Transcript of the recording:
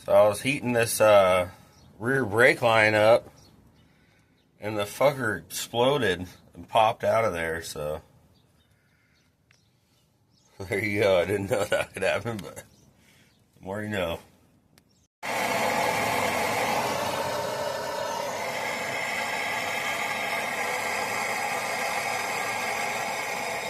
So I was heating this rear brake line up, and the fucker exploded and popped out of there. So there you go. I didn't know that could happen, but the more you know.